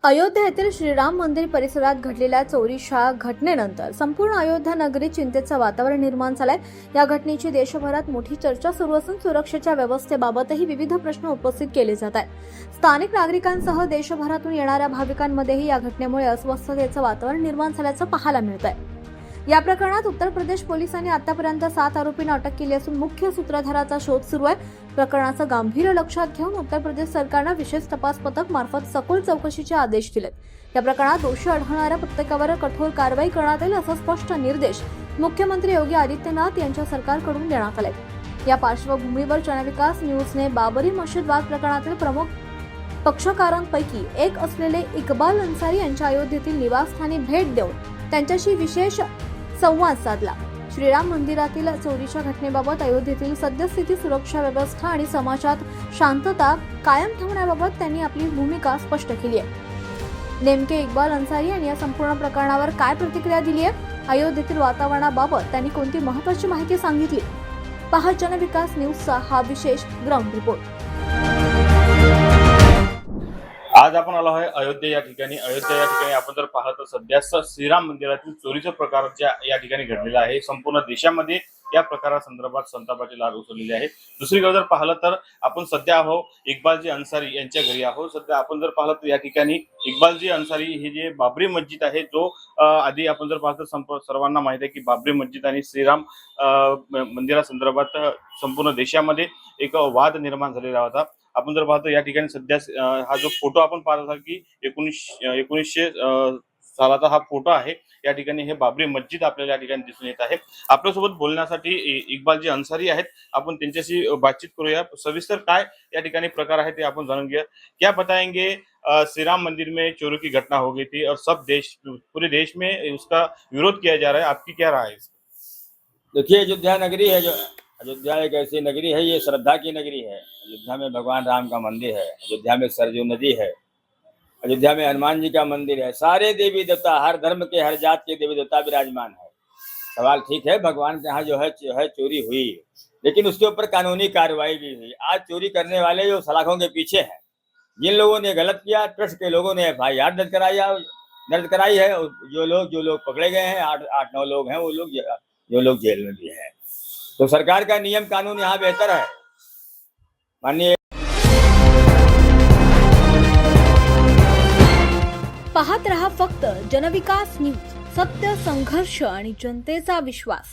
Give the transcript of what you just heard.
अयोध्या येथील श्रीराम मंदिर परिसरात घडलेल्या चोरीच्या घटनेनंतर संपूर्ण अयोध्या नगरीत चिंतेचं वातावरण निर्माण झालंय। या घटनेची देशभरात मोठी चर्चा सुरू असून सुरक्षेच्या व्यवस्थेबाबतही विविध प्रश्न उपस्थित केले जात आहेत। स्थानिक नागरिकांसह देशभरातून येणाऱ्या भाविकांमध्येही या घटनेमुळे अस्वस्थतेचं वातावरण निर्माण झाल्याचं पाहायला मिळतंय। या प्रकरणात उत्तर प्रदेश पोलिसांनी आतापर्यंत 7 आरोपींना अटक केली असून मुख्य सूत्रधाराचा शोध सुरू आहे। प्रकरणाचं गांभीर्य लक्षात घेऊन उत्तर प्रदेश सरकारने विशेष तपास पथक मार्फत सखोल चौकशीचे आदेश दिलेत। या प्रकरणात दोषी आढळणाऱ्या प्रत्येकावर कठोर कारवाई करण्यात येईल असा स्पष्ट निर्देश मुख्यमंत्री योगी आदित्यनाथ यांच्या सरकारकडून देण्यात आले। या पार्श्वभूमीवर जनविकास न्यूजने बाबरी मशीद वाद प्रकरणातील प्रमुख पक्षकारांपैकी एक असलेले इक्बाल अन्सारी यांच्या अयोध्येतील निवासस्थानी भेट देऊन त्यांच्याशी विशेष संवाद साधला। श्रीराम मंदिरातील चोरीच्या घटनेबाबत अयोध्येतील सद्यस्थिती, सुरक्षा व्यवस्था आणि समाजात शांतता कायम ठेवण्याबाबत त्यांनी आपली भूमिका स्पष्ट केली आहे। नेमके इक्बाल अन्सारी यांनी या संपूर्ण प्रकरणावर काय प्रतिक्रिया दिली आहे, अयोध्येतील वातावरणाबाबत त्यांनी कोणती महत्त्वाची माहिती सांगितली, पहा जनविकास न्यूजचा हा विशेष ग्राउंड रिपोर्ट। आज आपण आलो आहे अयोध्या या ठिकाणी आपण जर पाहतो सध्या श्रीराम मंदिरातील चोरीचा प्रकार या ठिकाणी घडलेला आहे। संपूर्ण देशामध्ये या प्रकारासंदर्भात संतापाची लाट उसळलेली आहे। दुसरीकडे जर पाहिलं तर आपण सध्या आहोत इक्बालजी अन्सारी यांच्या घरी आहोत। सध्या आपण जर पाहिलं तर या ठिकाणी इक्बालजी अन्सारी हे जे बाबरी मस्जिद आहे, जो आधी आपण जर पाहतो सर्वांना माहिती आहे की बाबरी मस्जिद आणि श्रीराम मंदिरासंदर्भात संपूर्ण देशामध्ये एक वाद निर्माण झालेला होता। आपण जर पाहतो या ठिकाणी सध्या हा जो फोटो आपण पाहत असाल की 1900 सालाचा हा फोटो आहे। या ठिकाणी हे बाबरी मस्जिद आपल्याला या ठिकाणी दिसून येत आहे। आपल्यासोबत बोलण्यासाठी इक्बालजी अन्सारी आहेत, आपण त्यांच्याशी बातचीत करूया। सविस्तर काय या ठिकाणी प्रकार आहे ते आपण जाणून घेऊया। क्या बताएंगे, श्रीराम मंदिर में चोरी की घटना हो गई थी और पूरे देश में उसका विरोध किया जा रहा है, आपकी क्या राय है? देखिए, अयोध्या नगरी है, जो अयोध्या एक ऐसी नगरी है, ये श्रद्धा की नगरी है। अयोध्या में भगवान राम का मंदिर है, अयोध्या में सरजू नदी है, अयोध्या में हनुमान जी का मंदिर है। सारे देवी देवता, हर धर्म के, हर जात के देवी देवता विराजमान है। सवाल ठीक है, भगवान के यहाँ जो है चोरी हुई, लेकिन उसके ऊपर कानूनी कार्रवाई भी हुई। आज चोरी करने वाले जो सलाखों के पीछे हैं, जिन लोगों ने गलत किया, ट्रस्ट के लोगों ने FIR दर्ज कराई है। जो लोग पकड़े गए हैं, 8-9 लोग हैं, वो लोग जेल में भी हैं। तो सरकार का नियम कानून यहाँ बेहतर है। माननीय पाहत रहा फक्त जनविकास न्यूज, सत्य, संघर्ष आणि जनतेचा विश्वास।